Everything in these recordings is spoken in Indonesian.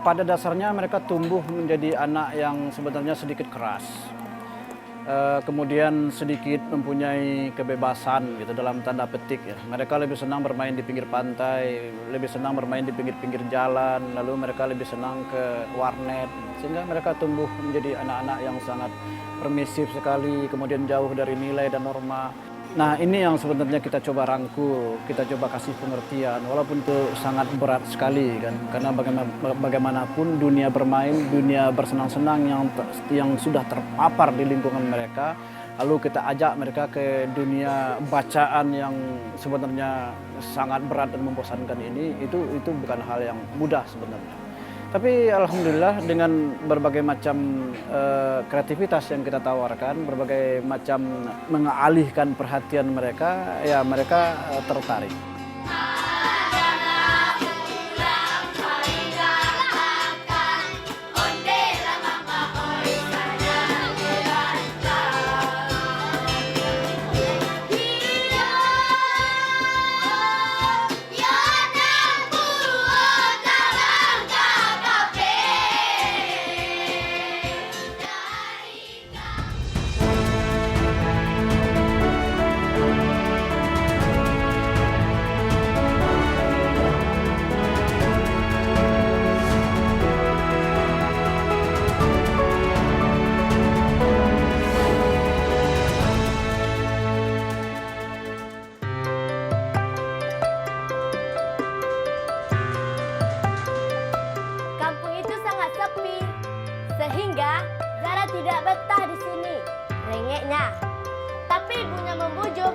pada dasarnya mereka tumbuh menjadi anak yang sebenarnya sedikit keras. Kemudian sedikit mempunyai kebebasan gitu dalam tanda petik ya. Mereka lebih senang bermain di pinggir pantai, lebih senang bermain di pinggir-pinggir jalan, lalu mereka lebih senang ke warnet. Sehingga mereka tumbuh menjadi anak-anak yang sangat permisif sekali, kemudian jauh dari nilai dan norma. Nah, ini yang sebenarnya kita coba rangkul, kita coba kasih pengertian, walaupun itu sangat berat sekali kan, karena bagaimanapun dunia bermain, dunia bersenang-senang yang sudah terpapar di lingkungan mereka, lalu kita ajak mereka ke dunia bacaan yang sebenarnya sangat berat dan membosankan ini, itu bukan hal yang mudah sebenarnya. Tapi alhamdulillah dengan berbagai macam kreativitas yang kita tawarkan, berbagai macam mengalihkan perhatian mereka, ya mereka tertarik. Kampung itu sangat sepi, sehingga Zara tidak betah di sini. Rengeknya. Tapi ibunya membujuk.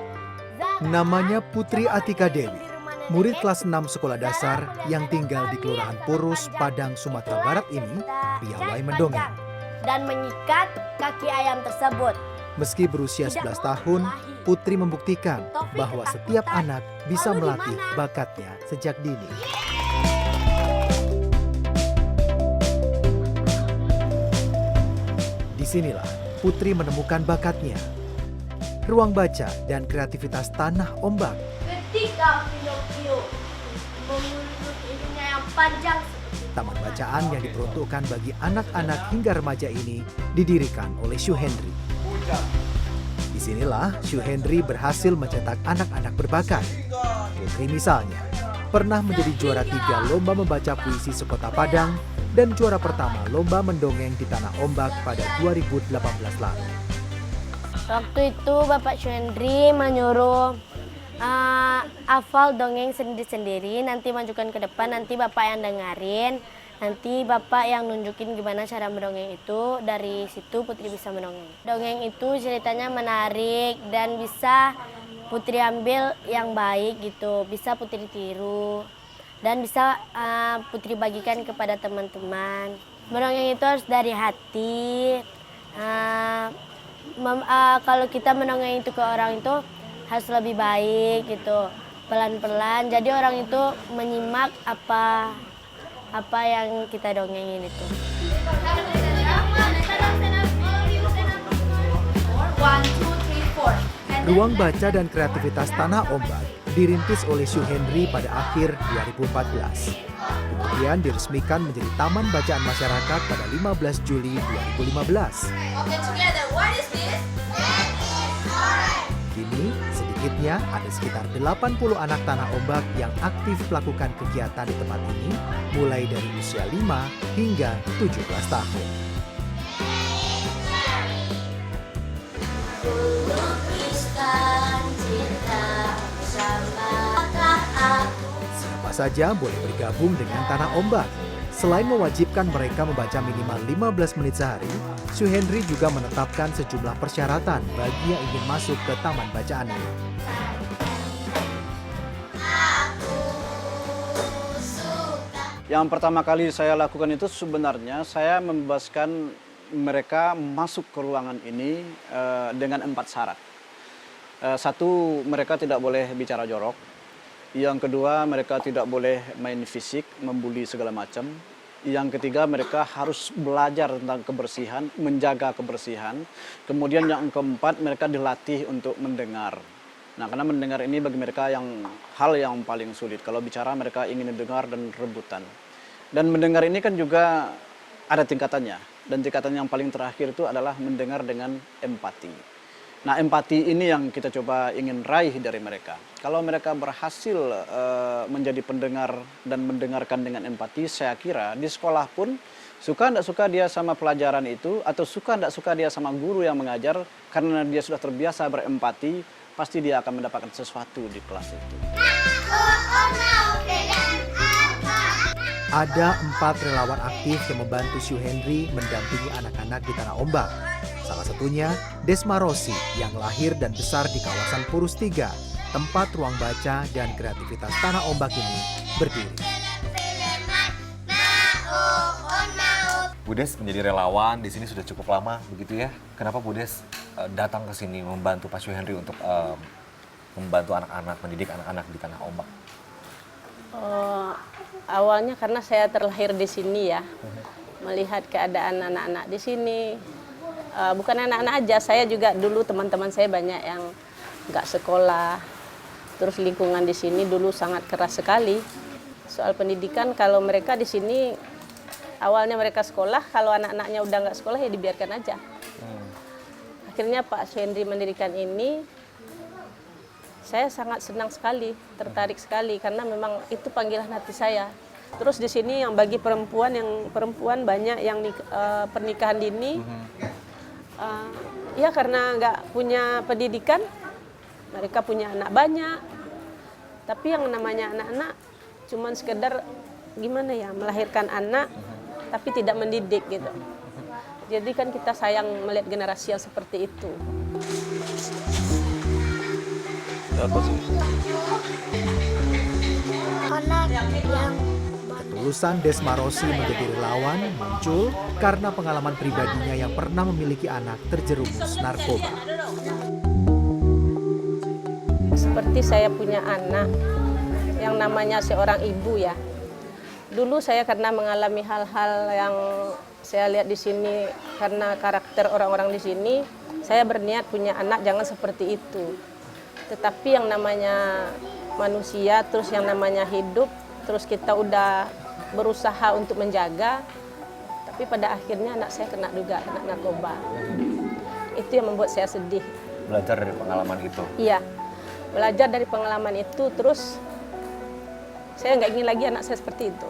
Zara Namanya Putri Atika Dewi, di rumah nenek. murid kelas 6 sekolah dasar yang tinggal di Kelurahan Purus, Padang, Sumatera Barat ini piawai mendongeng. Dan mengikat kaki ayam tersebut. Meski berusia 11 tahun, Putri membuktikan bahwa setiap anak bisa melatih bakatnya sejak dini. Disinilah Putri menemukan bakatnya. Ruang baca dan kreativitas tanah ombak. Ketika Pinocchio memulus hidungnya yang panjang seperti Taman bacaan yang diperuntukkan bagi anak-anak hingga remaja ini didirikan oleh Syu Hendri. Disinilah Syu Hendri berhasil mencetak anak-anak berbakat. Putri misalnya, pernah menjadi juara 3 lomba membaca puisi sekota Padang dan juara pertama lomba mendongeng di Tanah Ombak pada 2018 lalu. Waktu itu Bapak Syuhendri menyuruh hafal dongeng sendiri-sendiri, nanti majukan ke depan, nanti Bapak yang dengerin, nanti Bapak yang nunjukin gimana cara mendongeng itu, dari situ Putri bisa mendongeng. Dongeng itu ceritanya menarik dan bisa Putri ambil yang baik gitu, bisa Putri tiru dan bisa Putri bagikan kepada teman-teman. Mendongeng itu harus dari hati. Kalau kita mendongeng itu ke orang itu harus lebih baik gitu, pelan-pelan. Jadi orang itu menyimak apa yang kita dongengin itu. Ruang baca dan kreativitas Tanah Ombak dirintis oleh Syu Hendri pada akhir 2014. Kemudian diresmikan menjadi Taman Bacaan Masyarakat pada 15 Juli 2015. Kini, sedikitnya ada sekitar 80 anak Tanah Ombak yang aktif melakukan kegiatan di tempat ini, mulai dari usia 5 hingga 17 tahun. Siapa saja boleh bergabung dengan Tanah Ombak. Selain mewajibkan mereka membaca minimal 15 menit sehari, Syu Hendri juga menetapkan sejumlah persyaratan bagi yang ingin masuk ke taman bacaan ini. Yang pertama kali saya lakukan itu sebenarnya saya membebaskan mereka masuk ke ruangan ini dengan 4 syarat. Satu, mereka tidak boleh bicara jorok. Yang kedua, mereka tidak boleh main fisik, membuli segala macam. Yang ketiga, mereka harus belajar tentang kebersihan, menjaga kebersihan. Kemudian yang keempat, mereka dilatih untuk mendengar. Nah, karena mendengar ini bagi mereka hal yang paling sulit. Kalau bicara, mereka ingin mendengar dan rebutan. Dan mendengar ini kan juga ada tingkatannya. Dan tingkatan yang paling terakhir itu adalah mendengar dengan empati. Nah, empati ini yang kita coba ingin raih dari mereka. Kalau mereka berhasil menjadi pendengar dan mendengarkan dengan empati, saya kira di sekolah pun suka tidak suka dia sama pelajaran itu, atau suka tidak suka dia sama guru yang mengajar, karena dia sudah terbiasa berempati, pasti dia akan mendapatkan sesuatu di kelas itu. Ada 4 relawan aktif yang membantu Syu Hendri mendampingi anak-anak di Tanah Ombak. Salah satunya Desma Rosi yang lahir dan besar di kawasan Purus 3, tempat ruang baca dan kreativitas Tanah Ombak ini berdiri. Bu Des menjadi relawan di sini sudah cukup lama begitu ya. Kenapa Bu Des datang ke sini membantu Pak Syu Hendri untuk membantu anak-anak, mendidik anak-anak di Tanah Ombak? Awalnya karena saya terlahir di sini ya, melihat keadaan anak-anak di sini. Bukan anak-anak aja, saya juga dulu teman-teman saya banyak yang nggak sekolah. Terus lingkungan di sini dulu sangat keras sekali. Soal pendidikan, kalau mereka di sini awalnya mereka sekolah, kalau anak-anaknya udah nggak sekolah ya dibiarkan aja. Akhirnya Pak Syu Hendri mendirikan ini, saya sangat senang sekali, tertarik sekali karena memang itu panggilan hati saya. Terus di sini yang bagi perempuan banyak yang pernikahan dini, ya karena nggak punya pendidikan, mereka punya anak banyak. Tapi yang namanya anak-anak cuman sekedar gimana ya, melahirkan anak tapi tidak mendidik gitu. Jadi kan kita sayang melihat generasi yang seperti itu. Ketulusan Desma Rosi menjadi relawan muncul karena pengalaman pribadinya yang pernah memiliki anak terjerumus narkoba. Seperti saya punya anak yang namanya seorang ibu ya. Dulu saya karena mengalami hal-hal yang saya lihat di sini karena karakter orang-orang di sini, saya berniat punya anak jangan seperti itu. Tetapi yang namanya manusia, terus yang namanya hidup, terus kita udah berusaha untuk menjaga, tapi pada akhirnya anak saya kena juga, kena narkoba. Itu yang membuat saya sedih. Belajar dari pengalaman itu? Iya, belajar dari pengalaman itu, terus saya nggak ingin lagi anak saya seperti itu.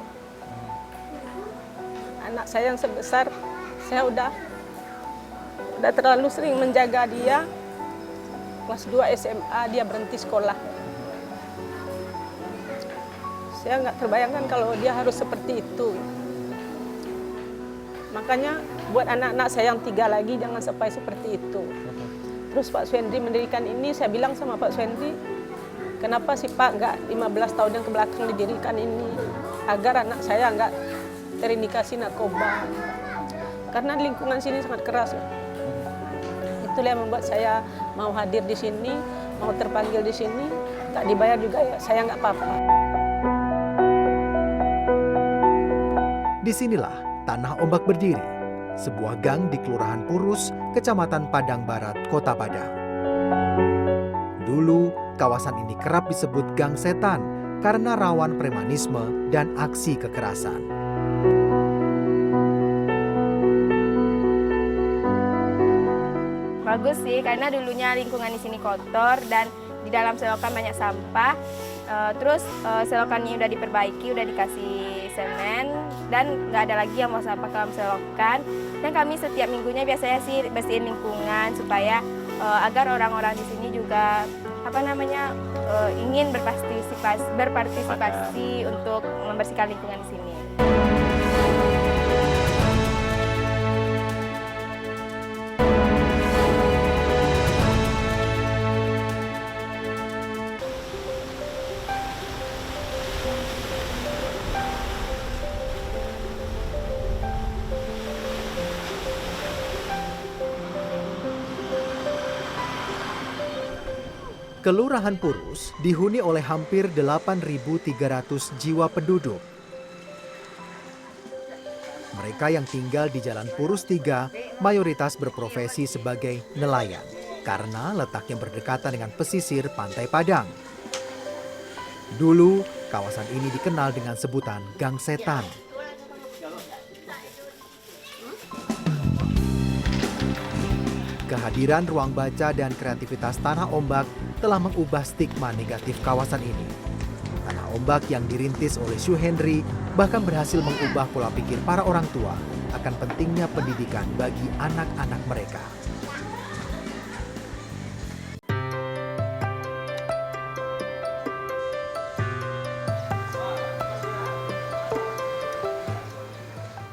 Anak saya yang sebesar, saya udah terlalu sering menjaga dia. Kelas 2 SMA dia berhenti sekolah. Saya nggak terbayangkan kalau dia harus seperti itu. Makanya buat anak-anak saya yang 3 lagi jangan sampai seperti itu. Terus Pak Syu Hendri mendirikan ini, saya bilang sama Pak Syu Hendri, kenapa sih Pak nggak 15 tahun yang kebelakang didirikan ini agar anak saya nggak terindikasi narkoba. Karena lingkungan sini sangat keras. Itulah yang membuat saya mau hadir di sini, mau terpanggil di sini, tak dibayar juga ya saya nggak apa-apa. Disinilah Tanah Ombak berdiri, sebuah gang di Kelurahan Purus, Kecamatan Padang Barat, Kota Padang. Dulu, kawasan ini kerap disebut Gang Setan karena rawan premanisme dan aksi kekerasan. Bagus sih, karena dulunya lingkungan di sini kotor dan di dalam selokan banyak sampah. Terus selokannya udah diperbaiki, udah dikasih semen dan nggak ada lagi yang mau sampah ke dalam selokan. Dan kami setiap minggunya biasanya sih bersihin lingkungan supaya agar orang-orang di sini juga ingin berpartisipasi untuk membersihkan lingkungan di sini. Kelurahan Purus dihuni oleh hampir 8.300 jiwa penduduk. Mereka yang tinggal di Jalan Purus 3 mayoritas berprofesi sebagai nelayan karena letaknya berdekatan dengan pesisir Pantai Padang. Dulu, kawasan ini dikenal dengan sebutan Gang Setan kehadiran ruang baca dan kreativitas Tanah Ombak telah mengubah stigma negatif kawasan ini. Tanah Ombak yang dirintis oleh Syu Hendri bahkan berhasil mengubah pola pikir para orang tua akan pentingnya pendidikan bagi anak-anak mereka.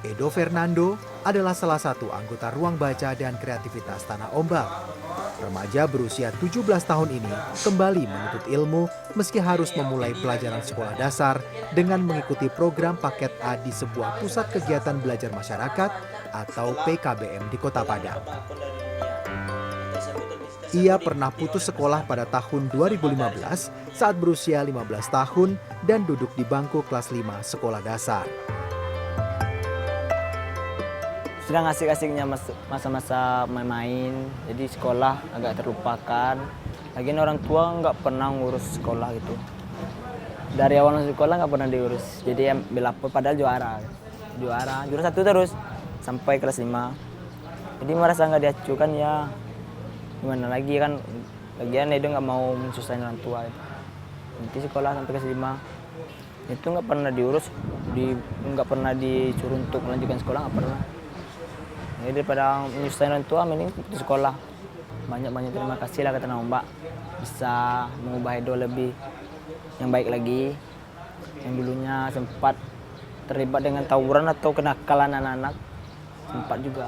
Edo Fernando adalah salah satu anggota Ruang Baca dan Kreativitas Tanah Ombak. Remaja berusia 17 tahun ini kembali menuntut ilmu meski harus memulai pelajaran sekolah dasar dengan mengikuti program paket A di sebuah pusat kegiatan belajar masyarakat atau PKBM di Kota Padang. Ia pernah putus sekolah pada tahun 2015 saat berusia 15 tahun dan duduk di bangku kelas 5 sekolah dasar. Sedang asik-asiknya masa-masa main-main, jadi sekolah agak terlupakan. Lagian orang tua nggak pernah ngurus sekolah gitu. Dari awal masuk sekolah nggak pernah diurus, jadi yang belapor padahal juara 1 terus sampai kelas 5. Jadi merasa nggak diacukan ya, gimana lagi kan, lagian Edo nggak mau mensusahin orang tua. Nanti sekolah sampai kelas 5, itu nggak pernah diurus, nggak pernah disuruh untuk melanjutkan sekolah, nggak pernah. Jadi daripada menyusahin orang tua, mending putus sekolah. Banyak-banyak terima kasih lah ke Tanah Ombak. Bisa mengubah Edo lebih yang baik lagi. Yang dulunya sempat terlibat dengan tawuran atau kenakalan anak-anak. Sempat juga.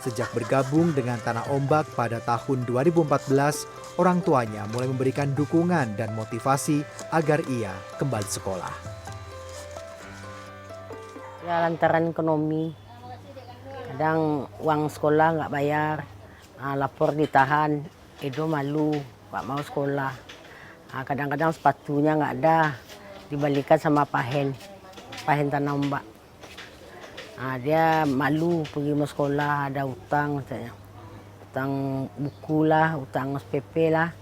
Sejak bergabung dengan Tanah Ombak pada tahun 2014, orang tuanya mulai memberikan dukungan dan motivasi agar ia kembali sekolah. Ya lantaran ekonomi, kadang uang sekolah nggak bayar, lapor ditahan, Edo malu, nggak mau sekolah. Kadang-kadang sepatunya nggak ada, dibalikan sama Pahen Tanah Ombak. Dia malu pergi mau sekolah, ada utang katanya. Utang buku lah, utang SPP lah.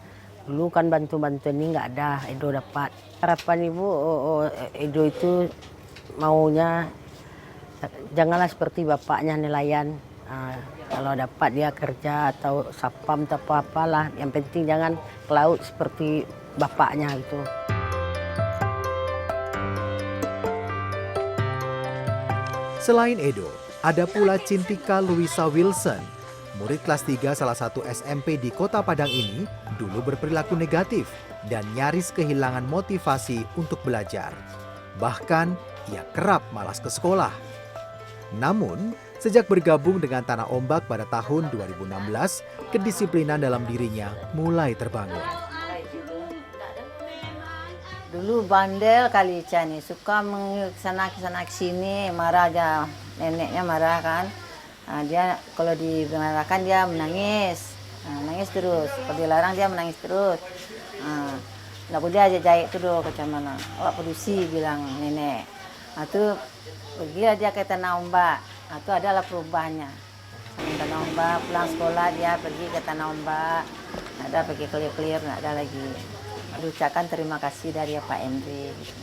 Dulu kan bantu-bantu ini nggak ada, Edo dapat. Harapan ibu, Edo itu maunya janganlah seperti bapaknya nelayan. Kalau dapat dia kerja atau sapam atau apa-apalah. Yang penting jangan ke laut seperti bapaknya gitu. Selain Edo, ada pula Cintika Louisa Wilson. Murid kelas 3 salah satu SMP di Kota Padang ini dulu berperilaku negatif dan nyaris kehilangan motivasi untuk belajar. Bahkan ia kerap malas ke sekolah. Namun, sejak bergabung dengan Tanah Ombak pada tahun 2016, kedisiplinan dalam dirinya mulai terbangun. Dulu bandel kali Ica nih, suka kesana sini, marah aja, neneknya marah kan. Dia kalau dimarahkan dia menangis, nangis terus. Kalau dilarang dia menangis terus. Nggak boleh aja jahit terus ke mana. Awak produksi bilang nenek. Itu pergilah dia ke Tanah Ombak. Itu adalah perubahannya. Tanah Ombak pulang sekolah dia pergi ke Tanah Ombak. Nggak ada pergi clear, nggak ada lagi. Ucapkan terima kasih dari Pak Hendri. Gitu.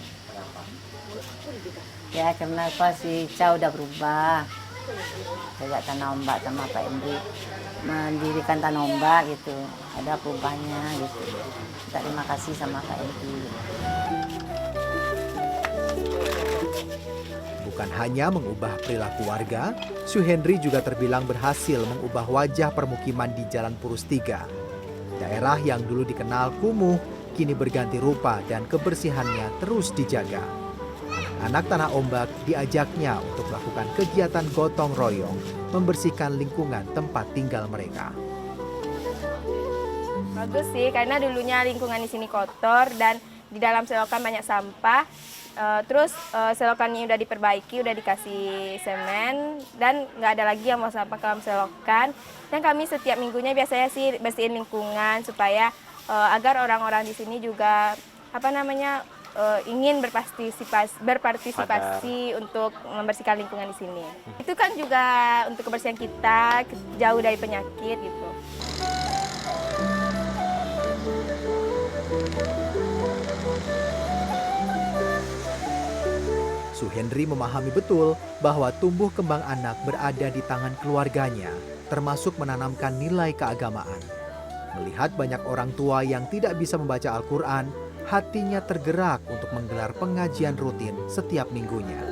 Ya karena apa si Ica udah berubah. Sejak Tanah Ombak sama Pak Hendri mendirikan Tanah Ombak gitu. Ada perubahannya gitu. Terima kasih sama Pak Hendri. Bukan hanya mengubah perilaku warga, Syu Hendri juga terbilang berhasil mengubah wajah permukiman di Jalan Purus 3. Daerah yang dulu dikenal kumuh, kini berganti rupa dan kebersihannya terus dijaga. Anak-anak Tanah Ombak diajaknya untuk melakukan kegiatan gotong royong, membersihkan lingkungan tempat tinggal mereka. Bagus sih, karena dulunya lingkungan di sini kotor dan di dalam selokan banyak sampah. Terus selokannya udah diperbaiki, udah dikasih semen dan nggak ada lagi yang mau sampah ke dalam selokan. Dan kami setiap minggunya biasanya sih bersihin lingkungan supaya agar orang-orang di sini juga ingin berpartisipasi untuk membersihkan lingkungan di sini. Itu kan juga untuk kebersihan kita, jauh dari penyakit gitu. Suhendri memahami betul bahwa tumbuh kembang anak berada di tangan keluarganya, termasuk menanamkan nilai keagamaan. Melihat banyak orang tua yang tidak bisa membaca Al-Quran, hatinya tergerak untuk menggelar pengajian rutin setiap minggunya.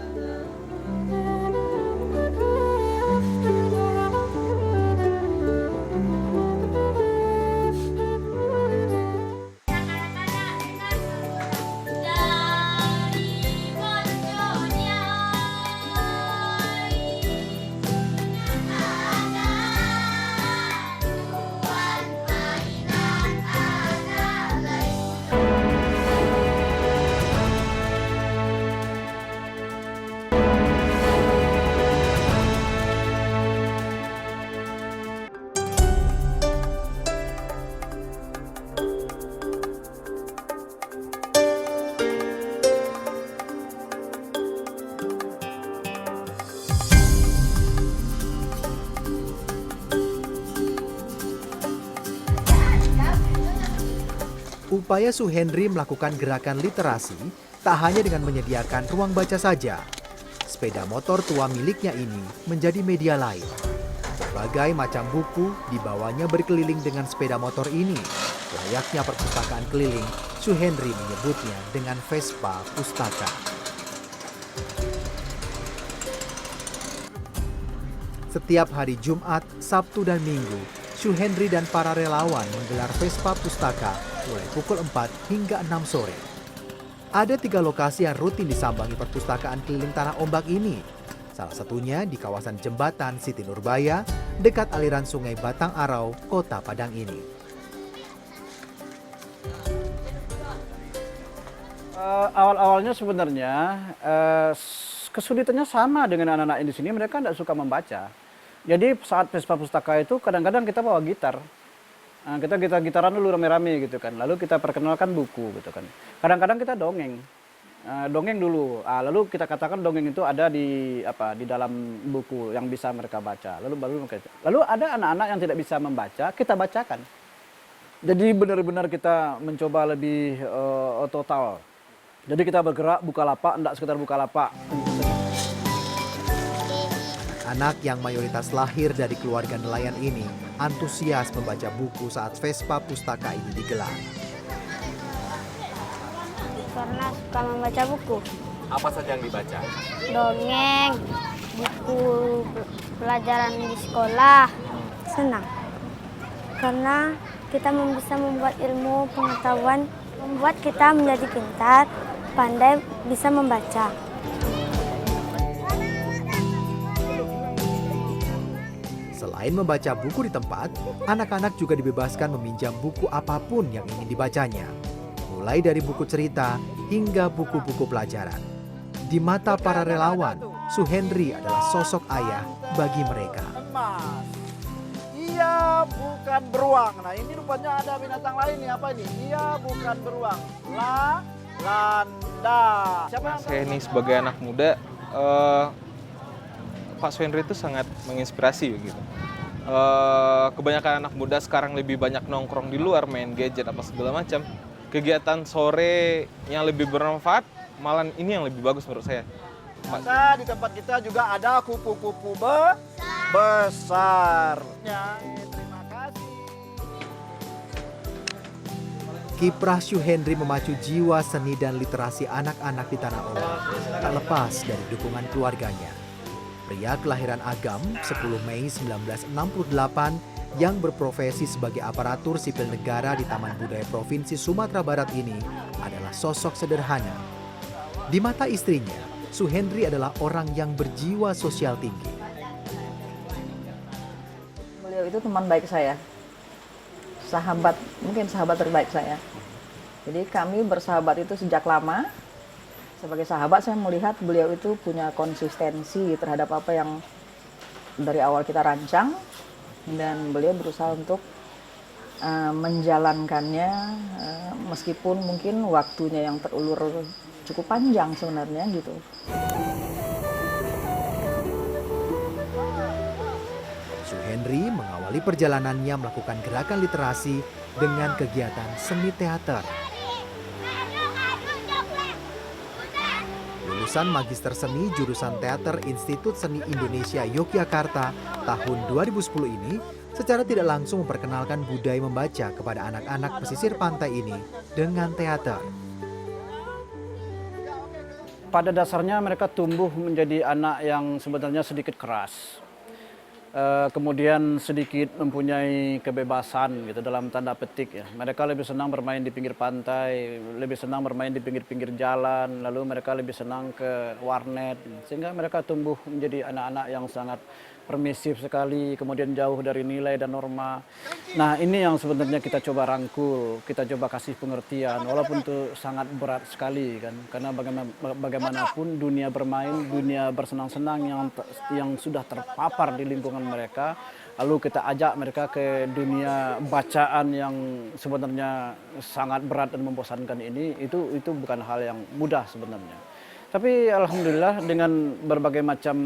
Upaya Suhendri melakukan gerakan literasi tak hanya dengan menyediakan ruang baca saja. Sepeda motor tua miliknya ini menjadi media lain. Berbagai macam buku dibawanya berkeliling dengan sepeda motor ini. Layaknya perpustakaan keliling, Suhendri menyebutnya dengan Vespa Pustaka. Setiap hari Jumat, Sabtu, dan Minggu, Suhendri dan para relawan menggelar Vespa Pustaka mulai pukul 4 hingga 6 sore. Ada 3 lokasi yang rutin disambangi perpustakaan keliling Tanah Ombak ini. Salah satunya di kawasan Jembatan Siti Nurbaya, dekat aliran Sungai Batang Arau, Kota Padang ini. Awal-awalnya sebenarnya kesulitannya sama dengan anak-anak di sini, mereka tidak suka membaca. Jadi saat Vespa Pustaka itu kadang-kadang kita bawa gitar. Kita gitaran dulu rame-rame gitu kan. Lalu kita perkenalkan buku gitu kan. Kadang-kadang kita dongeng. Dongeng dulu. Lalu kita katakan dongeng itu ada di dalam buku yang bisa mereka baca. Lalu ada anak-anak yang tidak bisa membaca, kita bacakan. Jadi benar-benar kita mencoba lebih total. Jadi kita bergerak bukalapak, tidak sekedar bukalapak. Anak yang mayoritas lahir dari keluarga nelayan ini antusias membaca buku saat Vespa Pustaka ini digelar. Karena suka membaca buku. Apa saja yang dibaca? Dongeng, buku pelajaran di sekolah. Senang. Karena kita bisa membuat ilmu pengetahuan, membuat kita menjadi pintar, pandai, bisa membaca. Selain membaca buku di tempat, anak-anak juga dibebaskan meminjam buku apapun yang ingin dibacanya. Mulai dari buku cerita hingga buku-buku pelajaran. Di mata para relawan, Suhendri adalah sosok ayah bagi mereka. Emas. Ia bukan beruang. Nah ini rupanya ada binatang lain nih, apa ini? Ia bukan beruang. Landa. Siapa yang Saya ini sebagai anak muda, Pak Suhendri itu sangat menginspirasi begitu. Kebanyakan anak muda sekarang lebih banyak nongkrong di luar, main gadget apa segala macam. Kegiatan sore yang lebih bermanfaat, malah ini yang lebih bagus menurut saya. Maka di tempat kita juga ada kupu-kupu besar. Terima kasih. Kiprah Suhendri memacu jiwa seni dan literasi anak-anak di Tanah Ombak tak lepas dari dukungan keluarganya. Pria kelahiran Agam 10 Mei 1968 yang berprofesi sebagai aparatur sipil negara di Taman Budaya Provinsi Sumatera Barat ini adalah sosok sederhana. Di mata istrinya, Suhendri adalah orang yang berjiwa sosial tinggi. Beliau itu teman baik saya, sahabat, mungkin sahabat terbaik saya. Jadi kami bersahabat itu sejak lama. Sebagai sahabat saya melihat beliau itu punya konsistensi terhadap apa yang dari awal kita rancang. Dan beliau berusaha untuk menjalankannya meskipun mungkin waktunya yang terulur cukup panjang sebenarnya gitu. Suhendri mengawali perjalanannya melakukan gerakan literasi dengan kegiatan seni teater. Lulus lulusan Magister Seni jurusan Teater Institut Seni Indonesia Yogyakarta tahun 2010 ini secara tidak langsung memperkenalkan budaya membaca kepada anak-anak pesisir pantai ini dengan teater. Pada dasarnya mereka tumbuh menjadi anak yang sebenarnya sedikit keras. Kemudian sedikit mempunyai kebebasan gitu dalam tanda petik ya. Mereka lebih senang bermain di pinggir pantai, lebih senang bermain di pinggir-pinggir jalan, lalu mereka lebih senang ke warnet, sehingga mereka tumbuh menjadi anak-anak yang sangat permisif sekali, kemudian jauh dari nilai dan norma. Nah, ini yang sebenarnya kita coba rangkul, kita coba kasih pengertian, walaupun itu sangat berat sekali kan, karena bagaimanapun dunia bermain, dunia bersenang-senang yang sudah terpapar di lingkungan mereka, lalu kita ajak mereka ke dunia bacaan yang sebenarnya sangat berat dan membosankan ini, itu bukan hal yang mudah sebenarnya. Tapi alhamdulillah dengan berbagai macam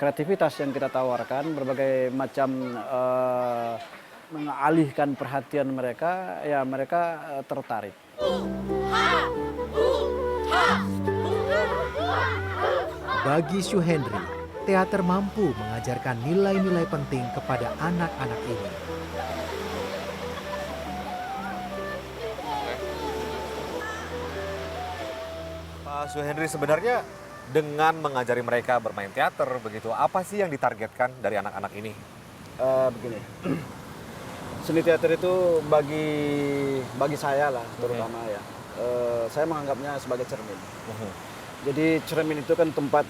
kreativitas yang kita tawarkan, berbagai macam mengalihkan perhatian mereka, ya mereka tertarik. Bagi Syuhendri, teater mampu mengajarkan nilai-nilai penting kepada anak-anak ini. Pak Syuhendri, sebenarnya dengan mengajari mereka bermain teater begitu, apa sih yang ditargetkan dari anak-anak ini? Begini, seni teater itu bagi saya lah terutama ya, saya menganggapnya sebagai cermin. Jadi cermin itu kan tempat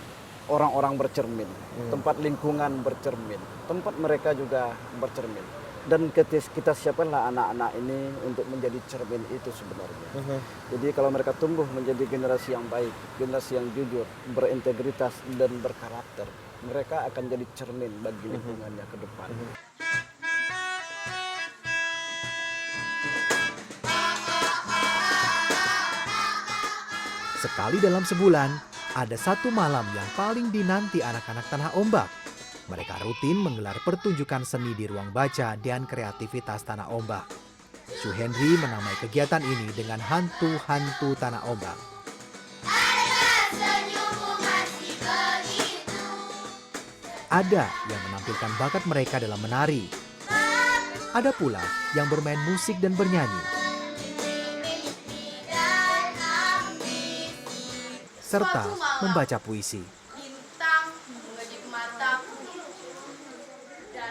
orang-orang bercermin, tempat lingkungan bercermin, tempat mereka juga bercermin. Dan kita siapkanlah anak-anak ini untuk menjadi cermin itu sebenarnya. Jadi kalau mereka tumbuh menjadi generasi yang baik, generasi yang jujur, berintegritas dan berkarakter, mereka akan jadi cermin bagi lingkungannya ke depan. Sekali dalam sebulan, ada satu malam yang paling dinanti anak-anak Tanah Ombak. Mereka rutin menggelar pertunjukan seni di ruang baca dan kreativitas Tanah Ombak. Syuhendri menamai kegiatan ini dengan hantu-hantu Tanah Ombak. Ada yang menampilkan bakat mereka dalam menari. Ada pula yang bermain musik dan bernyanyi. Serta membaca puisi.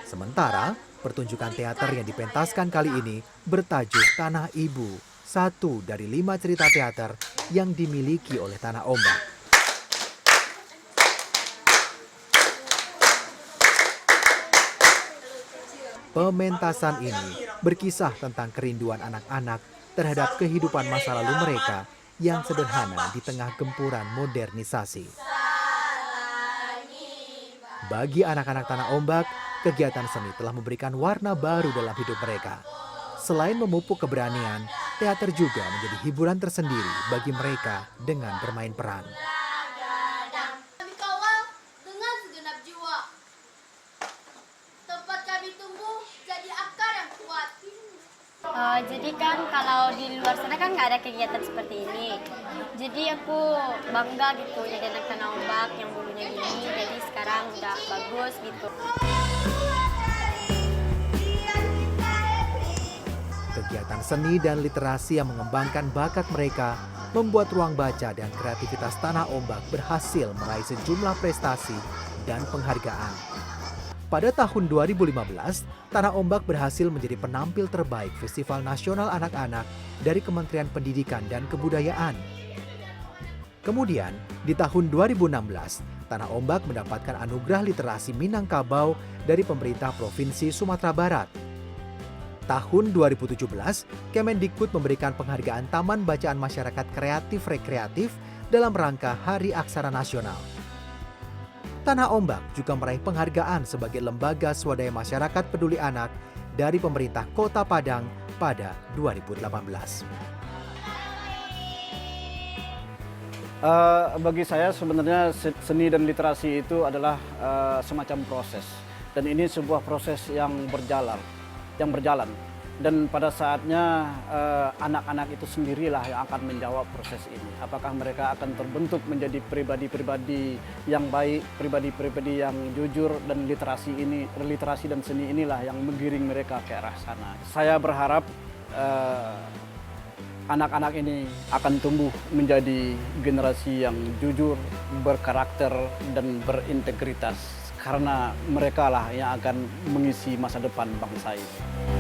Sementara, pertunjukan teater yang dipentaskan kali ini bertajuk Tanah Ibu, satu dari 5 cerita teater yang dimiliki oleh Tanah Ombak. Pementasan ini berkisah tentang kerinduan anak-anak terhadap kehidupan masa lalu mereka yang sederhana di tengah gempuran modernisasi. Bagi anak-anak Tanah Ombak, kegiatan seni telah memberikan warna baru dalam hidup mereka. Selain memupuk keberanian, teater juga menjadi hiburan tersendiri bagi mereka dengan bermain peran. Kami kawal dengan segenap jiwa. Tempat kami tumbuh jadi akar yang kuat. Jadi kan kalau di luar sana kan nggak ada kegiatan seperti ini. Jadi aku bangga gitu jadi anak Tanah Ombak yang dulunya gini, jadi sekarang udah bagus gitu. Kegiatan seni dan literasi yang mengembangkan bakat mereka membuat ruang baca dan kreativitas Tanah Ombak berhasil meraih sejumlah prestasi dan penghargaan. Pada tahun 2015, Tanah Ombak berhasil menjadi penampil terbaik Festival Nasional Anak-anak dari Kementerian Pendidikan dan Kebudayaan. Kemudian, di tahun 2016, Tanah Ombak mendapatkan anugerah literasi Minangkabau dari pemerintah Provinsi Sumatera Barat. Tahun 2017, Kemendikbud memberikan penghargaan Taman Bacaan Masyarakat Kreatif Rekreatif dalam rangka Hari Aksara Nasional. Tanah Ombak juga meraih penghargaan sebagai lembaga swadaya masyarakat peduli anak dari pemerintah Kota Padang pada 2018. Bagi saya sebenarnya seni dan literasi itu adalah semacam proses, dan ini sebuah proses yang berjalan. Dan pada saatnya anak-anak itu sendirilah yang akan menjawab proses ini. Apakah mereka akan terbentuk menjadi pribadi-pribadi yang baik, pribadi-pribadi yang jujur, dan literasi dan seni inilah yang menggiring mereka ke arah sana. Saya berharap anak-anak ini akan tumbuh menjadi generasi yang jujur, berkarakter, dan berintegritas. Karena mereka lah yang akan mengisi masa depan bangsa ini.